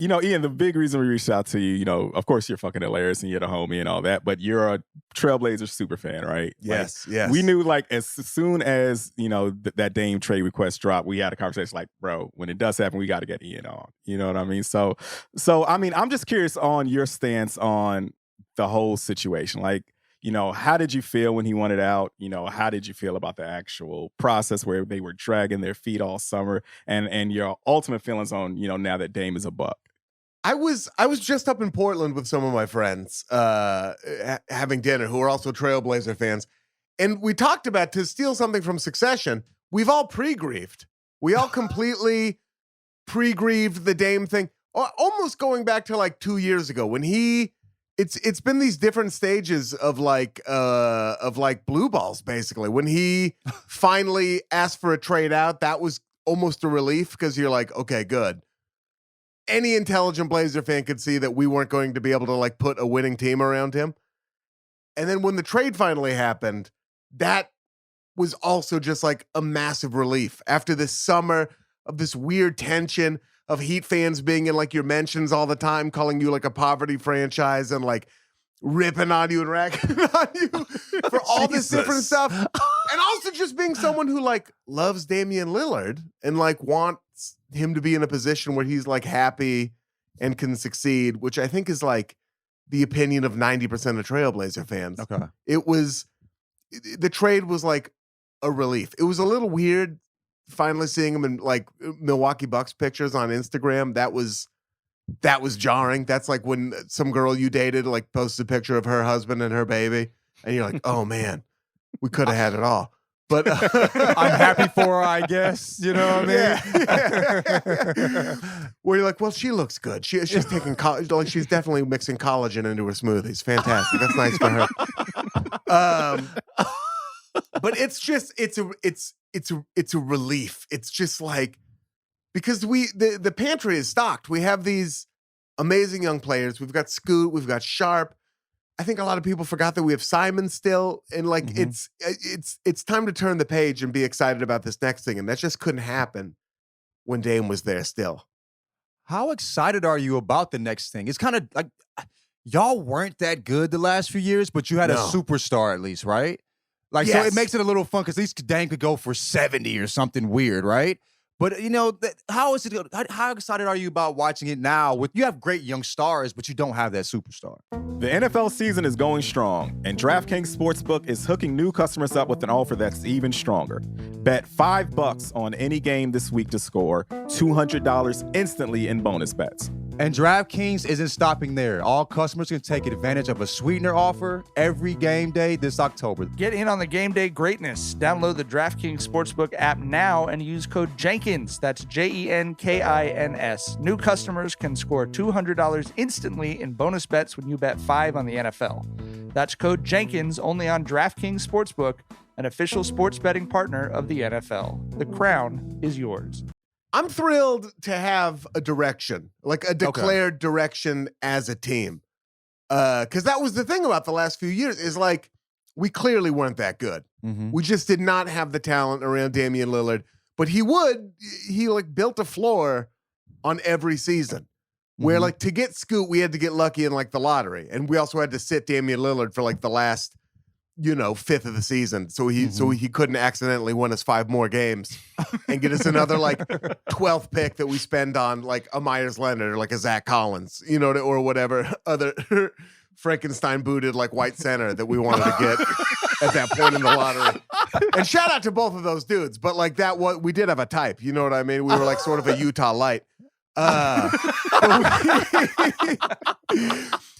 Ian, the big reason we reached out to you, of course you're fucking hilarious and you're the homie and all that, but you're a Trailblazers super fan, right? Yes, like, yes. We knew like as soon as, that Dame trade request dropped, we had a conversation like, bro, when it does happen, we got to get Ian on. You know what I mean? So I mean, I'm just curious on your stance on the whole situation. Like, how did you feel when he wanted out? How did you feel about the actual process where they were dragging their feet all summer and your ultimate feelings on, now that Dame is a Buck? I was just up in Portland with some of my friends having dinner who are also Trailblazer fans. And we talked about, to steal something from Succession, we've all pre-grieved. We all completely pre-grieved the Dame thing. Almost going back to like 2 years ago when it's been these different stages of like blue balls, basically. When he finally asked for a trade out, that was almost a relief because you're like, okay, good. Any intelligent Blazer fan could see that we weren't going to be able to like put a winning team around him. And then when the trade finally happened, that was also just like a massive relief after this summer of this weird tension of Heat fans being in like your mentions all the time, calling you like a poverty franchise and like ripping on you and ragging on you for all this different stuff. And also just being someone who like loves Damian Lillard and like wants him to be in a position where he's like happy and can succeed, which I think is like the opinion of 90% of Trailblazer fans. Okay. The trade was like a relief. It was a little weird finally seeing him in like Milwaukee Bucks pictures on Instagram. That was jarring. That's like when some girl you dated like posted a picture of her husband and her baby and you're like, oh man, we could have had it all. But I'm happy for her, I guess. You know what I mean? Yeah. Where you're like, well, she looks good. She's taking college. Like she's definitely mixing collagen into her smoothies. Fantastic. That's nice for her. But it's just it's a relief. It's just like because the pantry is stocked. We have these amazing young players. We've got Scoot. We've got Sharp. I think a lot of people forgot that we have Simon still, and like it's time to turn the page and be excited about this next thing, and that just couldn't happen when Dame was there still. How excited are you about the next thing? It's kind of like y'all weren't that good the last few years, but you had a superstar at least, right? Like so, it makes it a little fun because at least Dame could go for 70 or something weird, right? But how is it? How excited are you about watching it now? You have great young stars, but you don't have that superstar. The NFL season is going strong, and DraftKings Sportsbook is hooking new customers up with an offer that's even stronger. Bet $5 on any game this week to score $200 instantly in bonus bets. And DraftKings isn't stopping there. All customers can take advantage of a sweetener offer every game day this October. Get in on the game day greatness. Download the DraftKings Sportsbook app now and use code Jenkins. That's Jenkins. New customers can score $200 instantly in bonus bets when you bet $5 on the NFL. That's code Jenkins only on DraftKings Sportsbook, an official sports betting partner of the NFL. The crown is yours. I'm thrilled to have a direction, like a declared direction as a team. Because that was the thing about the last few years is like, we clearly weren't that good. Mm-hmm. We just did not have the talent around Damian Lillard, but he like built a floor on every season where like to get Scoot, we had to get lucky in like the lottery. And we also had to sit Damian Lillard for like the last, fifth of the season. So he couldn't accidentally win us 5 more games and get us another like 12th pick that we spend on like a Myers Leonard or like a Zach Collins, or whatever other Frankenstein booted like white center that we wanted to get at that point in the lottery. And shout out to both of those dudes, but like we did have a type, you know what I mean? We were like sort of a Utah light.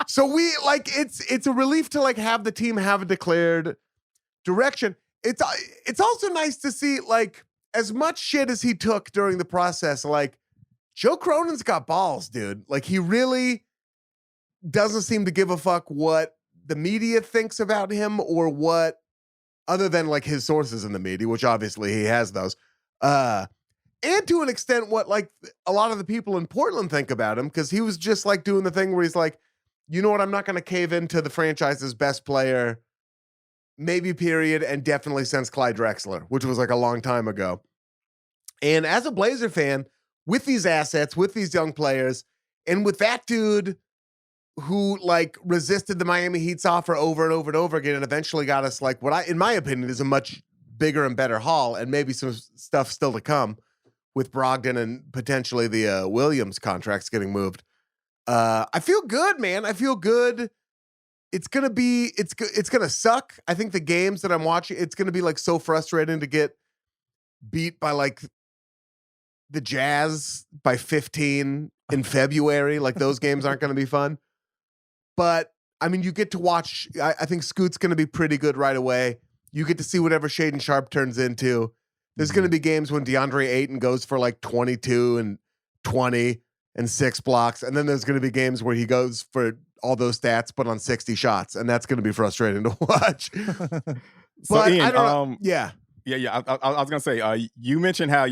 So we like it's a relief to like have the team have a declared direction. It's also nice to see like as much shit as he took during the process, like Joe Cronin's got balls, dude. Like he really doesn't seem to give a fuck what the media thinks about him or what other than like his sources in the media, which obviously he has those. And to an extent, what like a lot of the people in Portland think about him, because he was just like doing the thing where he's like, you know what, I'm not going to cave into the franchise's best player, maybe period, and definitely since Clyde Drexler, which was like a long time ago. And as a Blazer fan, with these assets, with these young players, And with that dude who like resisted the Miami Heat's offer over and over and over again and eventually got us like what in my opinion, is a much bigger and better haul, and maybe some stuff still to come with Brogdon and potentially the Williams contracts getting moved. I feel good, man. I feel good. It's gonna suck. I think the games that I'm watching, it's gonna be like so frustrating to get beat by like the Jazz by 15 in February. Like those games aren't gonna be fun. But I mean, you get to watch. I think Scoot's gonna be pretty good right away. You get to see whatever Shaedon Sharpe turns into. There's going to be games when DeAndre Ayton goes for like 22 and 20 and 6 blocks. And then there's going to be games where he goes for all those stats, but on 60 shots. And that's going to be frustrating to watch. But Ian, I don't know. Yeah. Yeah. I was gonna say, you mentioned how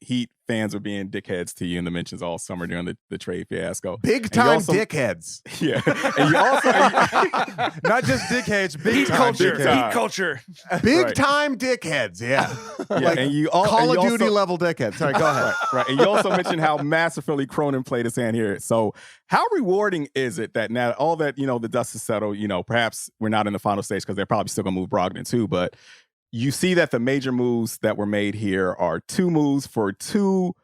Heat fans were being dickheads to you in the mentions all summer during the trade fiasco. Big time dickheads. Yeah, and you also not just dickheads, big time culture, dickheads. Heat culture, big time dickheads. Yeah, like and you Call of also, Duty level dickheads. Sorry, go ahead. Right, and you also mentioned how masterfully Cronin played his hand here. So, how rewarding is it that now all that the dust is settled? Perhaps we're not in the final stage because they're probably still gonna move Brogdon too, but you see that the major moves that were made here are 2 moves for 2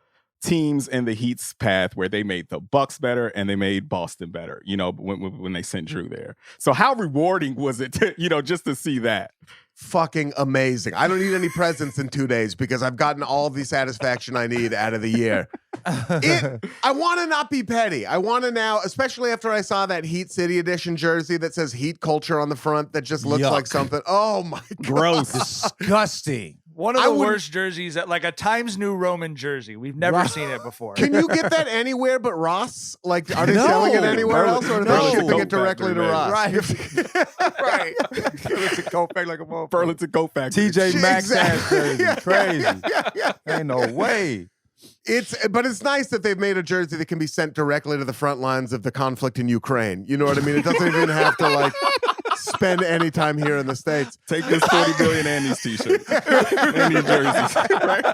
teams in the Heat's path where they made the Bucks better and they made Boston better, when they sent Drew there. So how rewarding was it to, just to see that? Fucking amazing. I don't need any presents in 2 days because I've gotten all the satisfaction I need out of the year. I want to not be petty. I want to now, especially after I saw that Heat City Edition jersey that says Heat Culture on the front that just looks like something. Oh my God. Gross. Disgusting. One of the worst jerseys, like a Times New Roman jersey. We've never seen it before. Can you get that anywhere but Ross? Like, are they selling it anywhere else, or are they shipping it directly to Ross? Right. Right. Burlington Coat Factory like a motherfucker. Burlington Coat Factory. TJ Maxx ass jersey. Crazy. Yeah. Ain't no way. But it's nice that they've made a jersey that can be sent directly to the front lines of the conflict in Ukraine. You know what I mean? It doesn't even have to like spend any time here in the States. Take this 40 billion and these t-shirts and these jerseys. Right?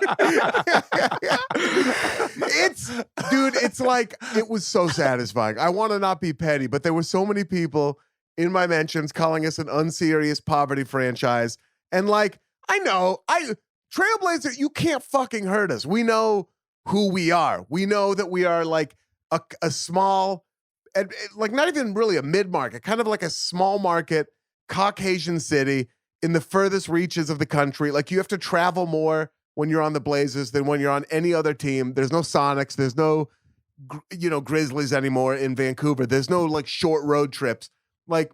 It's like, it was so satisfying. I want to not be petty, but there were so many people in my mentions calling us an unserious poverty franchise. And like, Trailblazer, you can't fucking hurt us. We know who we are. We know that we are like a small, like not even really a mid-market, kind of like a small market Caucasian city in the furthest reaches of the country. Like you have to travel more when you're on the Blazers than when you're on any other team. There's no Sonics. There's no, Grizzlies anymore in Vancouver. There's no like short road trips. Like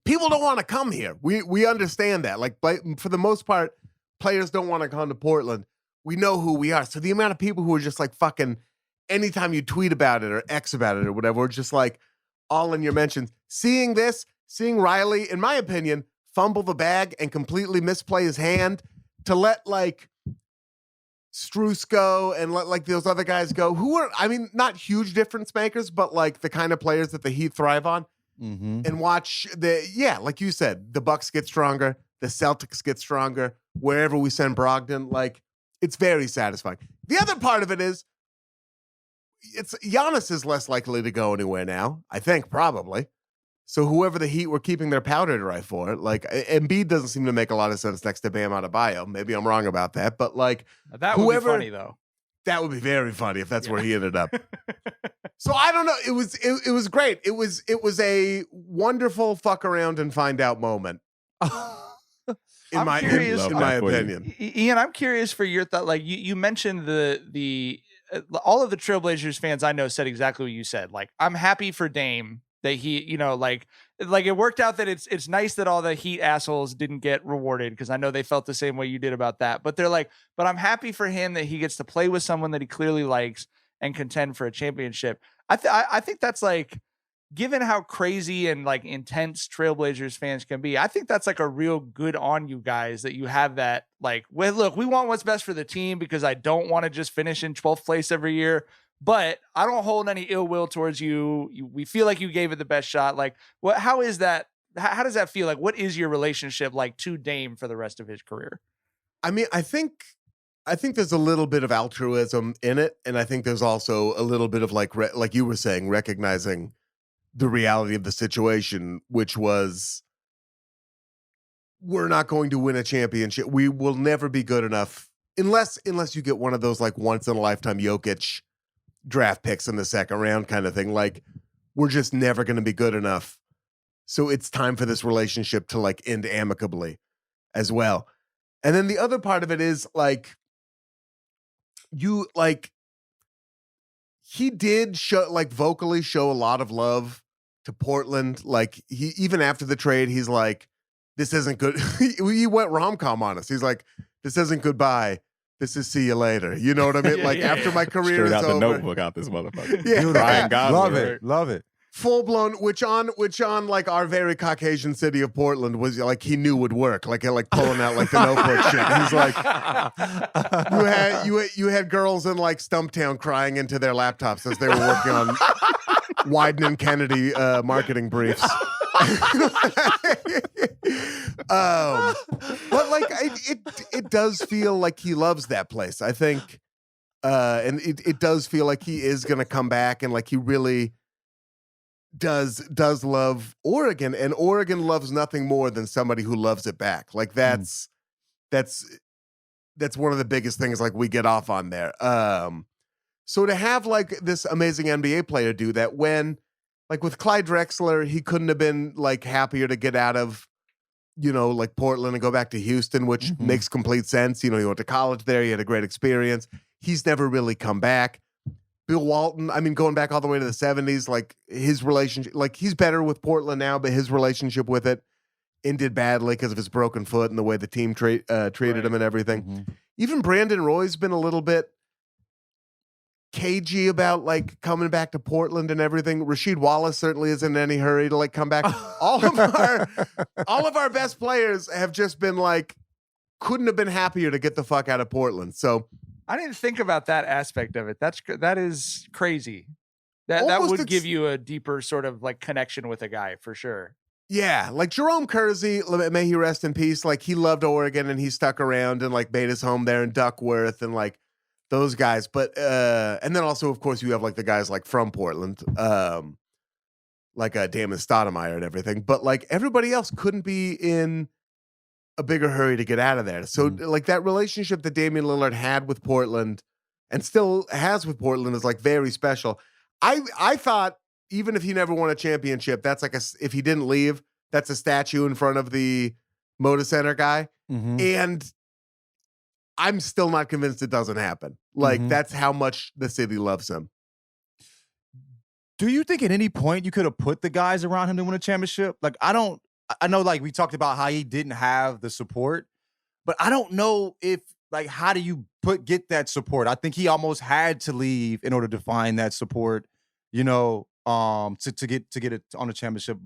people don't want to come here. We understand that. Like for the most part, players don't want to come to Portland. We know who we are. So the amount of people who are just like fucking, anytime you tweet about it or X about it or whatever, it's just like all in your mentions. Seeing Riley, in my opinion, fumble the bag and completely misplay his hand to let like Strus go and let like those other guys go who are, I mean, not huge difference makers, but like the kind of players that the Heat thrive on. Mm-hmm. And watch like you said, the Bucks get stronger, the Celtics get stronger, wherever we send Brogdon, like it's very satisfying. The other part of it is Giannis is less likely to go anywhere now, I think, probably. So whoever the Heat were keeping their powder dry for, like Embiid doesn't seem to make a lot of sense next to Bam Adebayo. Maybe I'm wrong about that, but like that would be funny though. That would be very funny if that's where he ended up. So I don't know. It was great. It was a wonderful fuck around and find out moment. In my opinion. Ian, I'm curious for your thought. Like you mentioned the all of the Trailblazers fans I know said exactly what you said. Like, I'm happy for Dame that he, like it worked out that it's nice that all the Heat assholes didn't get rewarded, because I know they felt the same way you did about that. But they're like, but I'm happy for him that he gets to play with someone that he clearly likes and contend for a championship. I think that's like, given how crazy and like intense Trailblazers fans can be, I think that's like a real good on you guys that you have that. Like, well, look, we want what's best for the team because I don't want to just finish in 12th place every year, but I don't hold any ill will towards you. We feel like you gave it the best shot. Like, how is that? How does that feel? Like, what is your relationship like to Dame for the rest of his career? I mean, I think I think there's a little bit of altruism in it, and I think there's also a little bit of like you were saying, recognizing the reality of the situation, which was we're not going to win a championship. We will never be good enough unless you get one of those like once in a lifetime Jokic draft picks in the second round kind of thing. Like we're just never going to be good enough. So it's time for this relationship to like end amicably as well. And then the other part of it is like, he did vocally show a lot of love to Portland. Like he, even after the trade, he's like, this isn't good. He went rom-com on us. He's like, this isn't goodbye. This is see you later. You know what I mean? After my career is out over. the Notebook out this motherfucker. Yeah. Ryan Gosling. Love it. Full blown, which on like our very Caucasian city of Portland was like he knew would work, like pulling out like the Notebook shit. He's like, you had girls in like Stumptown crying into their laptops as they were working on Wieden Kennedy marketing briefs. But like it does feel like he loves that place, I think, and it does feel like he is gonna come back, and like he really does love Oregon, and Oregon loves nothing more than somebody who loves it back. Like that's one of the biggest things like we get off on there. So to have like this amazing NBA player do that, when like with Clyde Drexler, he couldn't have been like happier to get out of, like Portland and go back to Houston, which makes complete sense. He went to college there. He had a great experience. He's never really come back. Bill Walton, I mean, going back all the way to the 70s, like his relationship, like he's better with Portland now, but his relationship with it ended badly because of his broken foot and the way the team treated him and everything. Even Brandon Roy's been a little bit cagey about like coming back to Portland and everything. Rasheed Wallace certainly isn't in any hurry to like come back. all of our best players have just been like, couldn't have been happier to get the fuck out of Portland. So I didn't think about that aspect of it. That is crazy. That would give you a deeper sort of like connection with a guy for sure. Yeah, like Jerome Kersey, may he rest in peace. Like he loved Oregon and he stuck around and like made his home there in Duckworth and like those guys. But and then also of course you have like the guys like from Portland, like Damon Stoudemire and everything. But like everybody else couldn't be in a bigger hurry to get out of there. So like that relationship that Damian Lillard had with Portland and still has with Portland is like very special. I thought even if he never won a championship, that's like if he didn't leave, that's a statue in front of the Moda Center guy. And I'm still not convinced it doesn't happen. Like that's how much the city loves him. Do you think at any point you could have put the guys around him to win a championship? Like I know like we talked about how he didn't have the support, but I don't know if like how do you get that support? I think he almost had to leave in order to find that support, to get it on a championship,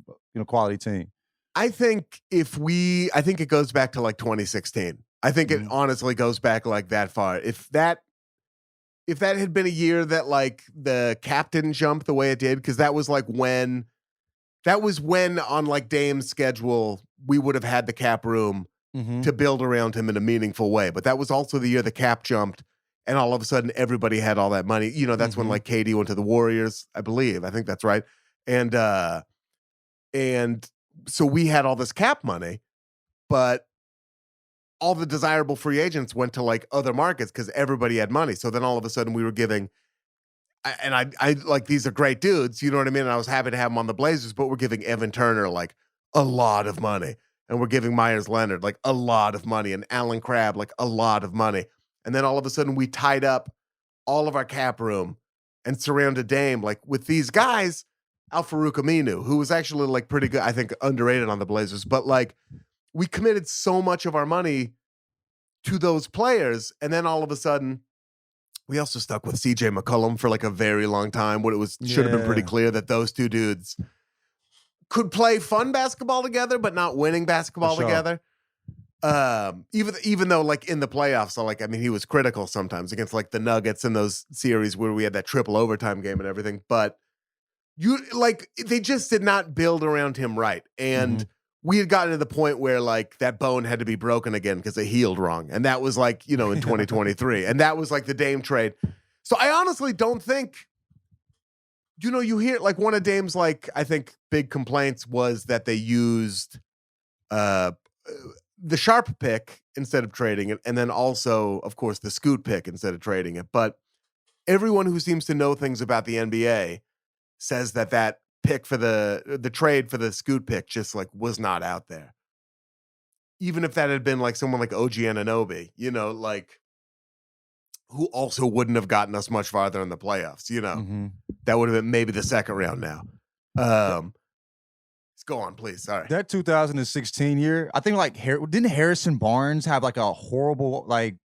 quality team. I think it goes back to like 2016. I think it honestly goes back like that far. If that had been a year that like the cap didn't jump the way it did, because that was when on like Dame's schedule, we would have had the cap room to build around him in a meaningful way. But that was also the year the cap jumped and all of a sudden everybody had all that money. That's when like KD went to the Warriors, I believe. I think that's right. And so we had all this cap money, but all the desirable free agents went to like other markets because everybody had money. So then all of a sudden we were giving, and I like, these are great dudes, you know what I mean? And I was happy to have them on the Blazers, but we're giving Evan Turner like a lot of money. And we're giving Myers Leonard like a lot of money, and Alan Crabb like a lot of money. And then all of a sudden we tied up all of our cap room and surrounded Dame like with these guys, Al-Farouq Aminu, who was actually like pretty good, I think underrated on the Blazers, but like we committed so much of our money to those players. And then all of a sudden we also stuck with CJ McCollum for like a very long time when should have been pretty clear that those two dudes could play fun basketball together, but not winning basketball together. Even though like in the playoffs, so like, I mean, he was critical sometimes against like the Nuggets in those series where we had that triple overtime game and everything, but they just did not build around him right. And we had gotten to the point where like that bone had to be broken again because it healed wrong. And that was like, in 2023. And that was like the Dame trade. So I honestly don't think, you hear like one of Dame's like, I think big complaints was that they used the Sharp pick instead of trading it. And then also, of course, the Scoot pick instead of trading it. But everyone who seems to know things about the NBA says that pick for the trade for the Scoot pick just like was not out there. Even if that had been like someone like OG Anunoby, like who also wouldn't have gotten us much farther in the playoffs, that would have been maybe the second round now. Let's go on, please. Sorry. That 2016 year, I think like didn't Harrison Barnes have like a horrible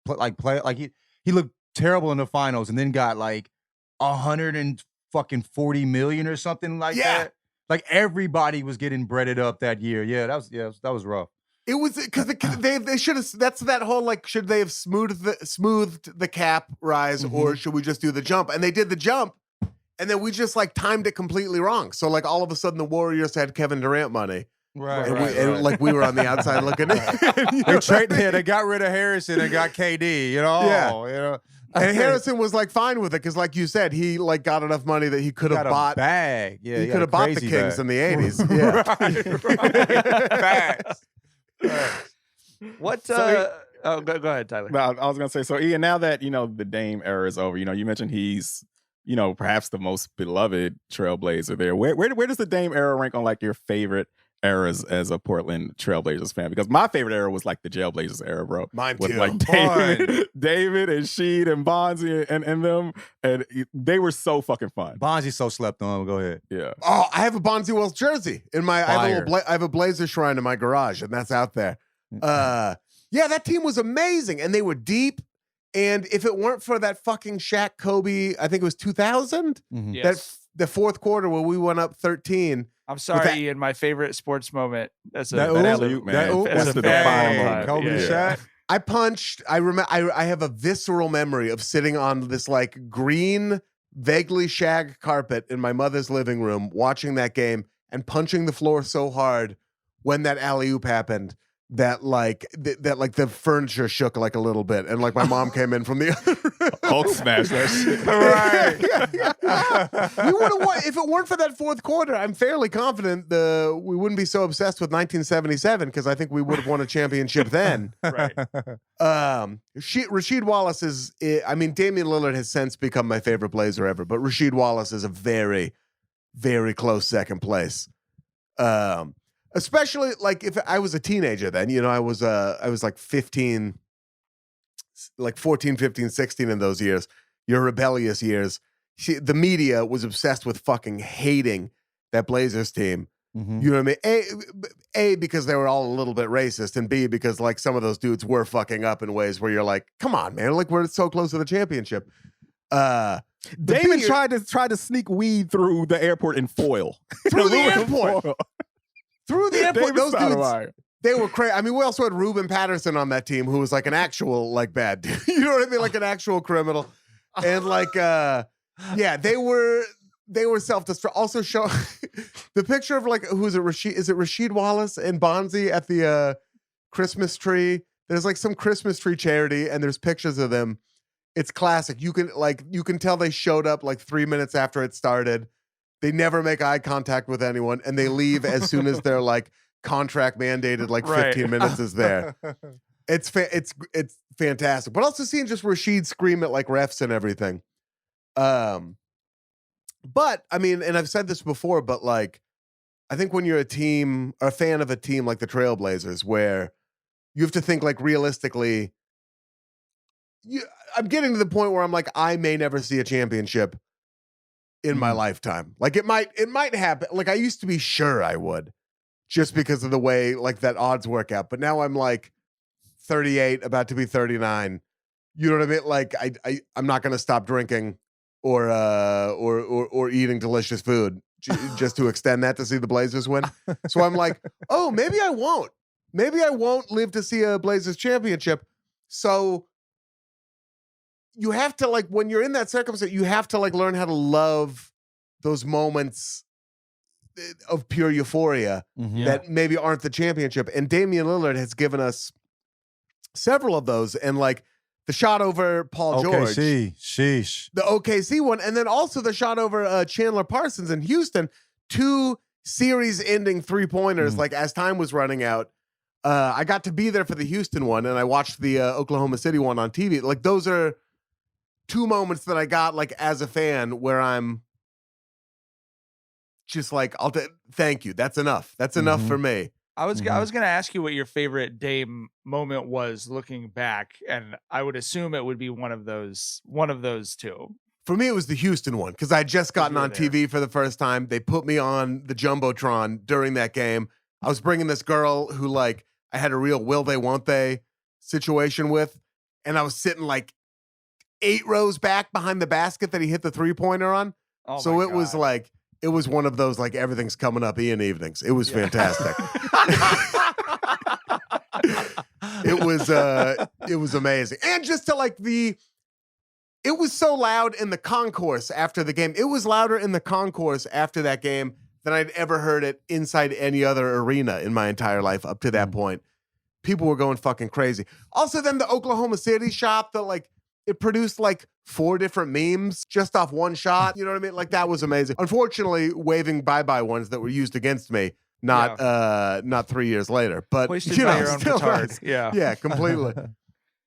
play? Like he looked terrible in the finals and then got like 140 million or something like that. Like everybody was getting breaded up that year. Yeah, that was rough. It was because they should have. That's that whole like, should they have smoothed the cap rise or should we just do the jump? And they did the jump, and then we just like timed it completely wrong. So like all of a sudden the Warriors had Kevin Durant money, right? And like we were on the outside looking in. They got rid of Harrison and got KD. And Harrison was like fine with it because, like you said, he like got enough money that he could have bought bag. Yeah, he could have bought the Kings in the 80s. Yeah, Facts. What? Go ahead, Tyler. No, I was gonna say. So Ian, now that the Dame era is over, you mentioned he's perhaps the most beloved Trailblazer there. Where does the Dame era rank on like your favorite eras as a Portland Trailblazers fan? Because my favorite era was like the Jailblazers era, bro. Mine with too. like David and Sheed and Bonzi and them, and they were so fucking fun. Bonzi's so slept on. Go ahead. Yeah. Oh, I have a Bonzi Wells jersey in my. I have a Blazer shrine in my garage, and that's out there. Yeah, that team was amazing, and they were deep. And if it weren't for that fucking Shaq Kobe, I think it was 2000. Yes. The fourth quarter where we went up 13. I'm sorry, Ian. My favorite sports moment. That's that alley-oop, man. That's the defining moment. Kobe Shaq. I punched. I remember. I have a visceral memory of sitting on this like green, vaguely shag carpet in my mother's living room, watching that game and punching the floor so hard when that alley-oop happened that like the furniture shook like a little bit, and like my mom came in from the other room. Hulk smashed that shit. Right. We would have won if it weren't for that fourth quarter. I'm fairly confident we wouldn't be so obsessed with 1977 because I think we would have won a championship then. Right. Rasheed Wallace is. I mean, Damian Lillard has since become my favorite Blazer ever, but Rasheed Wallace is a very, very close second place. Especially like if I was a teenager then, I was like 15, like 14, 15, 16 in those years, your rebellious years. The media was obsessed with fucking hating that Blazers team. You know what I mean? A, because they were all a little bit racist, and B, because like some of those dudes were fucking up in ways where you're like, come on, man, like we're so close to the championship. Damon tried to sneak weed through the airport in foil. Through the airport. Through the airport, those dudes, they were crazy. I mean, we also had Ruben Patterson on that team, who was like an actual like bad dude. You know what I mean? Like an actual criminal. And like, they were self-destruct. Also show the picture of like, who is it? Is it Rasheed Wallace and Bonzi at the Christmas tree? There's like some Christmas tree charity, and there's pictures of them. It's classic. You can tell they showed up like 3 minutes after it started. They never make eye contact with anyone, and they leave as soon as their like contract mandated like 15 minutes is there. It's fantastic. But also seeing just Rasheed scream at like refs and everything. But I mean, and I've said this before, but like I think when you're a fan of a team like the Trailblazers, where you have to think like realistically, I'm getting to the point where I'm like, I may never see a championship in my lifetime. Like it might happen. Like I used to be sure I would, just because of the way like that odds work out. But now I'm like 38, about to be 39. You know what I mean? Like I'm not going to stop drinking or eating delicious food just to extend that to see the Blazers win. So I'm like, oh, maybe I won't. Maybe I won't live to see a Blazers championship. So you have to like, when you're in that circumstance, you have to like learn how to love those moments of pure euphoria that maybe aren't the championship. And Damian Lillard has given us several of those. And like the shot over Paul George. Sheesh. The OKC one. And then also the shot over Chandler Parsons in Houston. 2 series-ending three-pointers, like as time was running out. I got to be there for the Houston one, and I watched the Oklahoma City one on TV. Like those are 2 moments that I got like as a fan where I'm just like, thank you. That's enough. That's enough for me. I was going to ask you what your favorite Dame moment was looking back, and I would assume it would be one of those 2. For me, it was the Houston one because I had just gotten on TV for the first time. They put me on the Jumbotron during that game. I was bringing this girl who like I had a real will they won't they situation with, and I was sitting like 8 rows back behind the basket that he hit the 3-pointer on. Oh so it was like, it was one of those like everything's coming up Ian evenings. It was fantastic. It was amazing. And just to like it was so loud in the concourse after the game. It was louder in the concourse after that game than I'd ever heard it inside any other arena in my entire life up to that point. People were going fucking crazy. Also then the Oklahoma City shot that like it produced like 4 different memes just off one shot. You know what I mean? Like that was amazing. Unfortunately, waving bye-bye ones that were used against me, not 3 years later. But wasted by your own still petard. nice. Yeah. Yeah, completely.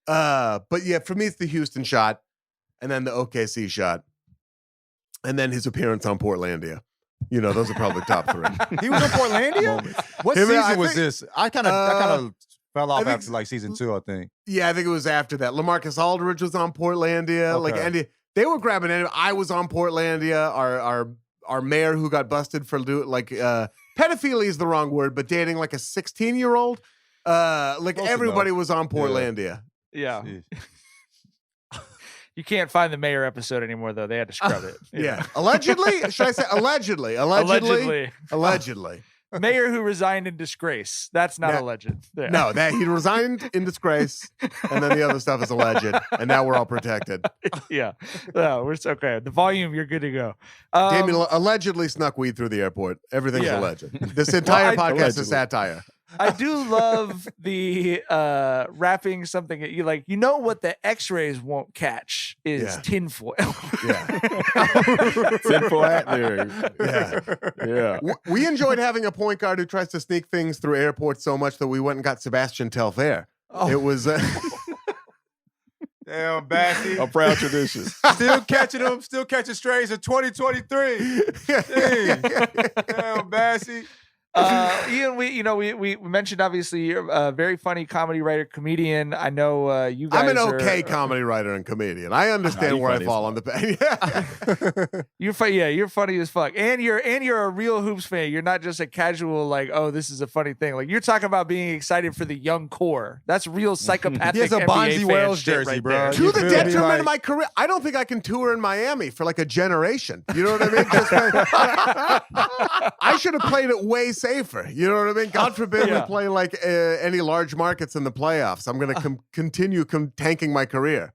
But yeah, for me it's the Houston shot and then the OKC shot. And then his appearance on Portlandia. You know, those are probably top 3. He was on Portlandia? What season was this? I kind of fell off after like season 2, I think. Yeah, I think it was after that. LaMarcus Aldridge was on Portlandia. Okay. Like, and they were grabbing it. I was on Portlandia. Our mayor who got busted for pedophilia is the wrong word, but dating like a 16-year-old. Everybody was on Portlandia. Yeah. You can't find the mayor episode anymore, though. They had to scrub it. Yeah. Allegedly? Should I say allegedly? Allegedly. Mayor who resigned in disgrace. That's not alleged. Yeah. No, that he resigned in disgrace, and then the other stuff is alleged, and now we're all protected. Yeah. No, we're okay. The volume, you're good to go. Damian allegedly snuck weed through the airport. Everything's alleged. This entire podcast is satire. I do love the wrapping something at you like, you know what the x-rays won't catch is tinfoil. Tinfoil hat there. Yeah. We enjoyed having a point guard who tries to sneak things through airports so much that we went and got Sebastian Telfair. It was damn, Bassy. A proud tradition. Still catching strays in 2023. Damn, Bassy. Ian, we mentioned obviously you're a very funny comedy writer, comedian. I know you guys. I'm an okay comedy writer and comedian. I understand where I fall on the page. You're funny. Yeah, you're funny as fuck, and you're a real hoops fan. You're not just a casual like, oh, this is a funny thing. Like you're talking about being excited for the young core. That's real psychopathic. He has a NBA Bonzi Wells jersey, right, bro. there. To the detriment of my career. I don't think I can tour in Miami for like a generation. You know what I mean? I should have played it way safer. You know what I mean? God forbid we play like any large markets in the playoffs. I'm going to continue tanking my career.